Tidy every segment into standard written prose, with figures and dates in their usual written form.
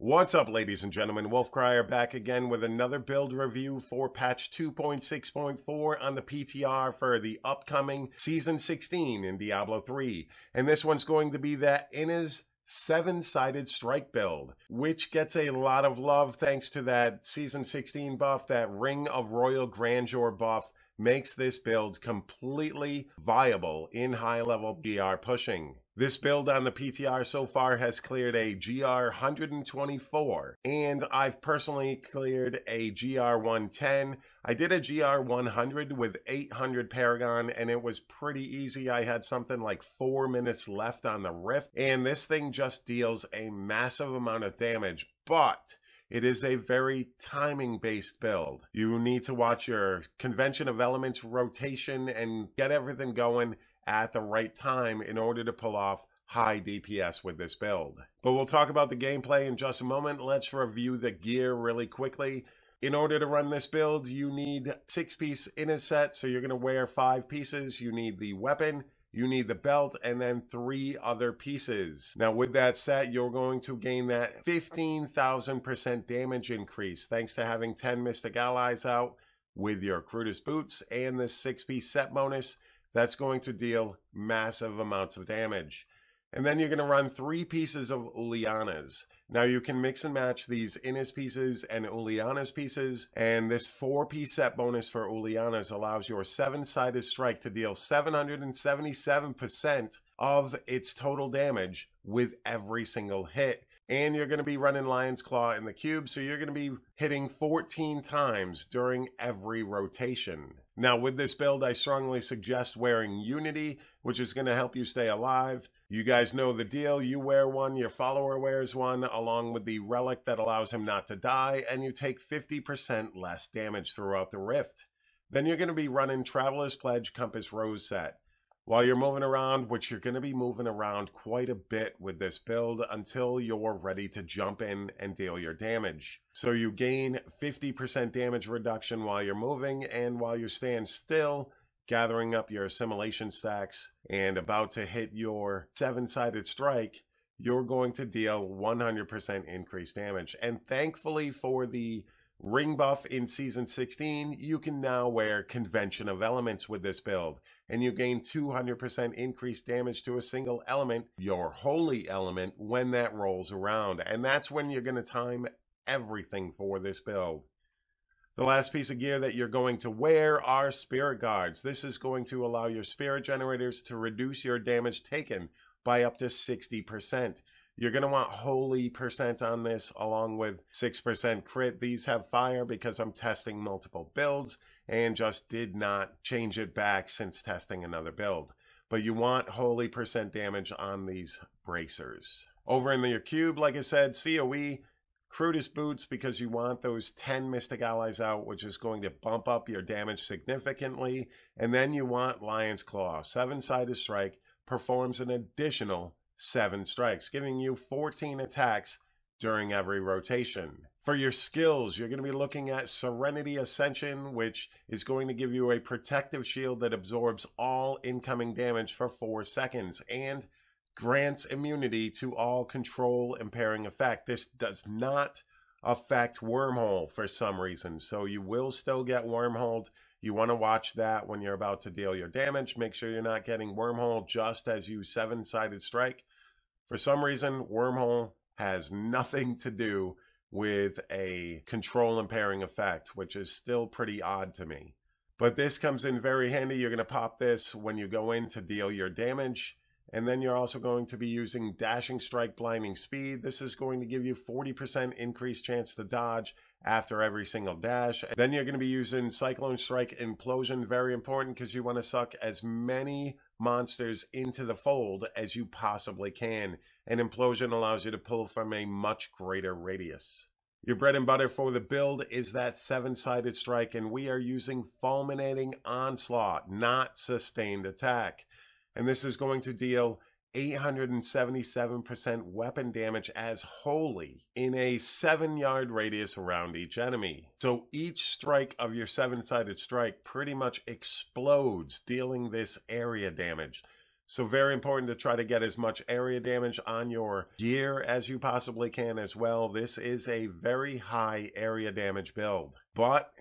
What's up, ladies and gentlemen? Wolfcryer back again with another build review for patch 2.6.4 on the PTR for the upcoming Season 16 in Diablo 3. And this one's going to be that Inna's 7-sided strike build, which gets a lot of love thanks to that Season 16 buff. That Ring of Royal Grandeur buff makes this build completely viable in high-level GR pushing. This build on the PTR so far has cleared a GR 124, and I've personally cleared a GR 110. I did a GR 100 with 800 Paragon, and it was pretty easy. I had something like 4 minutes left on the Rift, and this thing just deals a massive amount of damage, but it is a very timing-based build. You need to watch your Convention of Elements rotation and get everything going at the right time in order to pull off high DPS with this build. But we'll talk about the gameplay in just a moment. Let's review the gear really quickly. In order to run this build, you need 6-piece Inna set, so you're going to wear 5 pieces. You need the weapon, you need the belt, and then 3 other pieces. Now with that set, you're going to gain that 15,000% damage increase thanks to having 10 Mystic Allies out with your crudest boots and this 6-piece set bonus. That's going to deal massive amounts of damage. And then you're going to run 3 pieces of Ulianas. Now you can mix and match these Inna's pieces and Uliana's pieces, and this 4-piece set bonus for Uliana's allows your 7-sided strike to deal 777% of its total damage with every single hit. And you're going to be running Lion's Claw in the cube, so you're going to be hitting 14 times during every rotation. Now with this build, I strongly suggest wearing Unity, which is going to help you stay alive. You guys know the deal. You wear one, your follower wears one, along with the relic that allows him not to die, and you take 50% less damage throughout the Rift. Then you're going to be running Traveler's Pledge Compass Rose set. While you're moving around, which you're going to be moving around quite a bit with this build until you're ready to jump in and deal your damage. So you gain 50% damage reduction while you're moving, and while you're staying still, gathering up your assimilation stacks and about to hit your 7-sided strike, you're going to deal 100% increased damage. And thankfully for the ring buff in Season 16, you can now wear Convention of Elements with this build, and you gain 200% increased damage to a single element, your holy element, when that rolls around. And that's when you're going to time everything for this build. The last piece of gear that you're going to wear are Spirit Guards. This is going to allow your spirit generators to reduce your damage taken by up to 60%. You're going to want holy percent on this along with 6% crit. These have fire because I'm testing multiple builds and just did not change it back since testing another build. But you want holy percent damage on these bracers. Over in your cube, like I said, COE, crudest boots because you want those 10 Mystic Allies out, which is going to bump up your damage significantly. And then you want Lion's Claw. 7-sided strike performs an additional 7 strikes, giving you 14 attacks during every rotation. For your skills, you're going to be looking at Serenity Ascension, which is going to give you a protective shield that absorbs all incoming damage for 4 seconds and grants immunity to all control impairing effect. This does not affect Wormhole for some reason, so you will still get Wormholed. You want to watch that when you're about to deal your damage. Make sure you're not getting Wormhole just as you 7-sided strike. For some reason, Wormhole has nothing to do with a control impairing effect, which is still pretty odd to me. But this comes in very handy. You're going to pop this when you go in to deal your damage. And then you're also going to be using Dashing Strike Blinding Speed. This is going to give you 40% increased chance to dodge after every single dash. Then you're going to be using Cyclone Strike Implosion. Very important because you want to suck as many monsters into the fold as you possibly can. And Implosion allows you to pull from a much greater radius. Your bread and butter for the build is that 7-sided strike, and we are using Fulminating Onslaught, not Sustained Attack. And this is going to deal 877% weapon damage as holy in a 7-yard radius around each enemy. So each strike of your 7-sided strike pretty much explodes, dealing this area damage. So very important to try to get as much area damage on your gear as you possibly can as well. This is a very high area damage build, but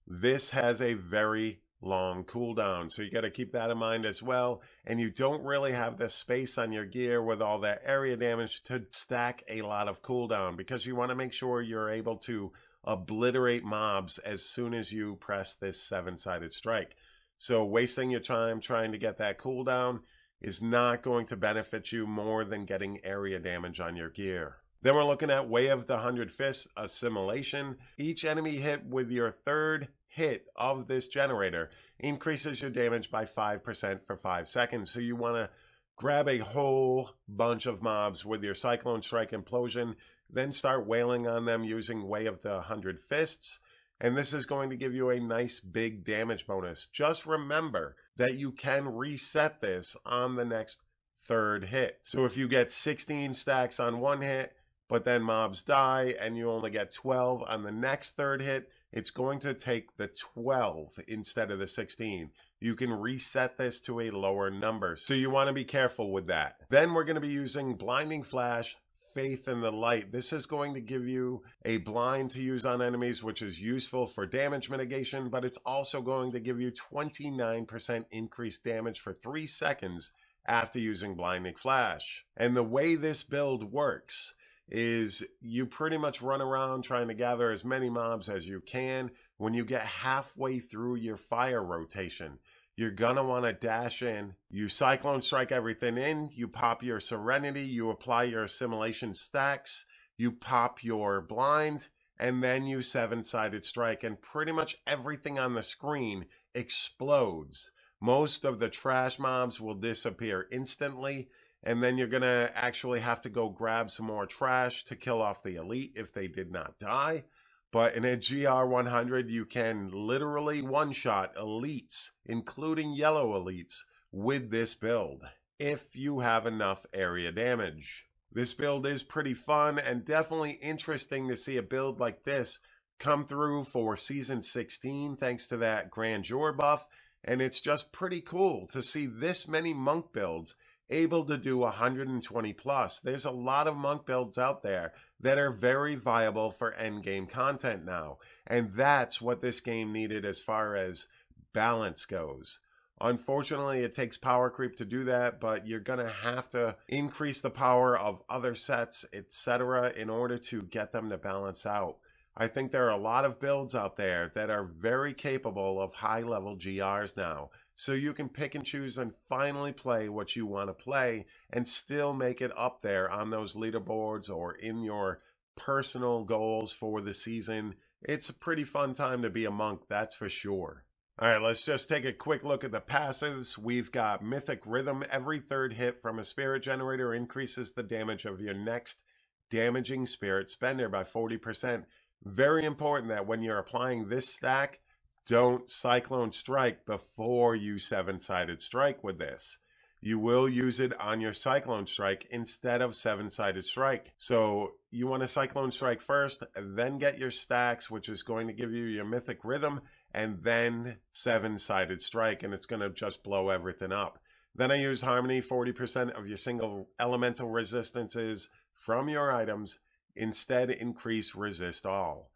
this has a very long cooldown. So you got to keep that in mind as well. And you don't really have the space on your gear with all that area damage to stack a lot of cooldown, because you want to make sure you're able to obliterate mobs as soon as you press this 7-sided strike. So wasting your time trying to get that cooldown is not going to benefit you more than getting area damage on your gear. Then we're looking at Way of the 100 Fists Assimilation. Each enemy hit with your third hit of this generator increases your damage by 5% for 5 seconds. So you want to grab a whole bunch of mobs with your Cyclone Strike Implosion, then start wailing on them using Way of the 100 Fists. And this is going to give you a nice big damage bonus. Just remember that you can reset this on the next third hit. So if you get 16 stacks on one hit, but then mobs die and you only get 12 on the next third hit, it's going to take the 12 instead of the 16. You can reset this to a lower number. So you want to be careful with that. Then we're going to be using Blinding Flash, Faith in the Light. This is going to give you a blind to use on enemies, which is useful for damage mitigation, but it's also going to give you 29% increased damage for 3 seconds after using Blinding Flash. And the way this build works is you pretty much run around trying to gather as many mobs as you can. When you get halfway through your fire rotation, you're going to want to dash in. You Cyclone Strike everything in. You pop your Serenity. You apply your Assimilation stacks. You pop your Blind. And then you 7-sided strike. And pretty much everything on the screen explodes. Most of the trash mobs will disappear instantly. And then you're going to actually have to go grab some more trash to kill off the elite if they did not die. But in a GR100, you can literally one-shot elites, including yellow elites, with this build, if you have enough area damage. This build is pretty fun and definitely interesting to see a build like this come through for Season 16, thanks to that Grandeur buff. And it's just pretty cool to see this many monk builds able to do 120 plus. There's a lot of monk builds out there that are very viable for endgame content now. And that's what this game needed as far as balance goes. Unfortunately, it takes power creep to do that, but you're going to have to increase the power of other sets, etc., in order to get them to balance out. I think there are a lot of builds out there that are very capable of high-level GRs now. So you can pick and choose and finally play what you want to play and still make it up there on those leaderboards or in your personal goals for the season. It's a pretty fun time to be a monk, that's for sure. All right, let's just take a quick look at the passives. We've got Mythic Rhythm. Every third hit from a spirit generator increases the damage of your next damaging spirit spender by 40%. Very important that when you're applying this stack, don't Cyclone Strike before you 7-sided strike with this. You will use it on your Cyclone Strike instead of 7-sided strike. So you want to Cyclone Strike first, and then get your stacks, which is going to give you your Mythic Rhythm, and then 7-sided strike, and it's going to just blow everything up. Then I use Harmony, 40% of your single elemental resistances from your items. Instead, increase resist all.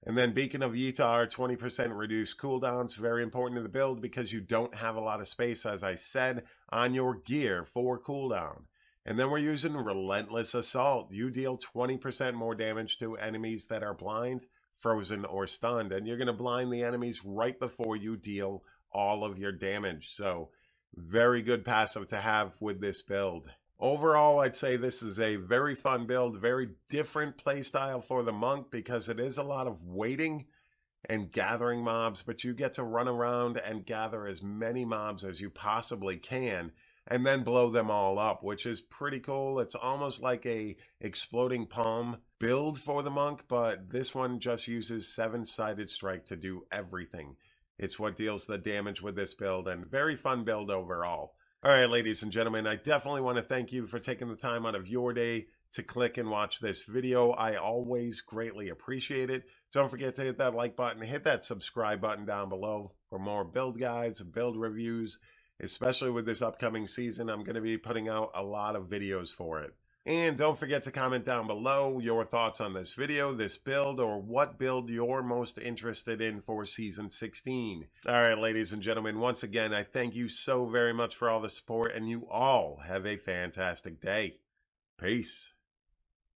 And then Beacon of Yitar, 20% reduced cooldowns. Very important to the build because you don't have a lot of space, as I said, on your gear for cooldown. And then we're using Relentless Assault. You deal 20% more damage to enemies that are blind, frozen, or stunned. And you're going to blind the enemies right before you deal all of your damage. So very good passive to have with this build. Overall, I'd say this is a very fun build, very different playstyle for the monk because it is a lot of waiting and gathering mobs, but you get to run around and gather as many mobs as you possibly can and then blow them all up, which is pretty cool. It's almost like a exploding palm build for the monk, but this one just uses 7-sided strike to do everything. It's what deals the damage with this build, and very fun build overall. All right, ladies and gentlemen, I definitely want to thank you for taking the time out of your day to click and watch this video. I always greatly appreciate it. Don't forget to hit that like button, hit that subscribe button down below for more build guides, build reviews, especially with this upcoming season. I'm going to be putting out a lot of videos for it. And don't forget to comment down below your thoughts on this video, this build, or what build you're most interested in for Season 16. All right, ladies and gentlemen, once again, I thank you so very much for all the support, and you all have a fantastic day. Peace.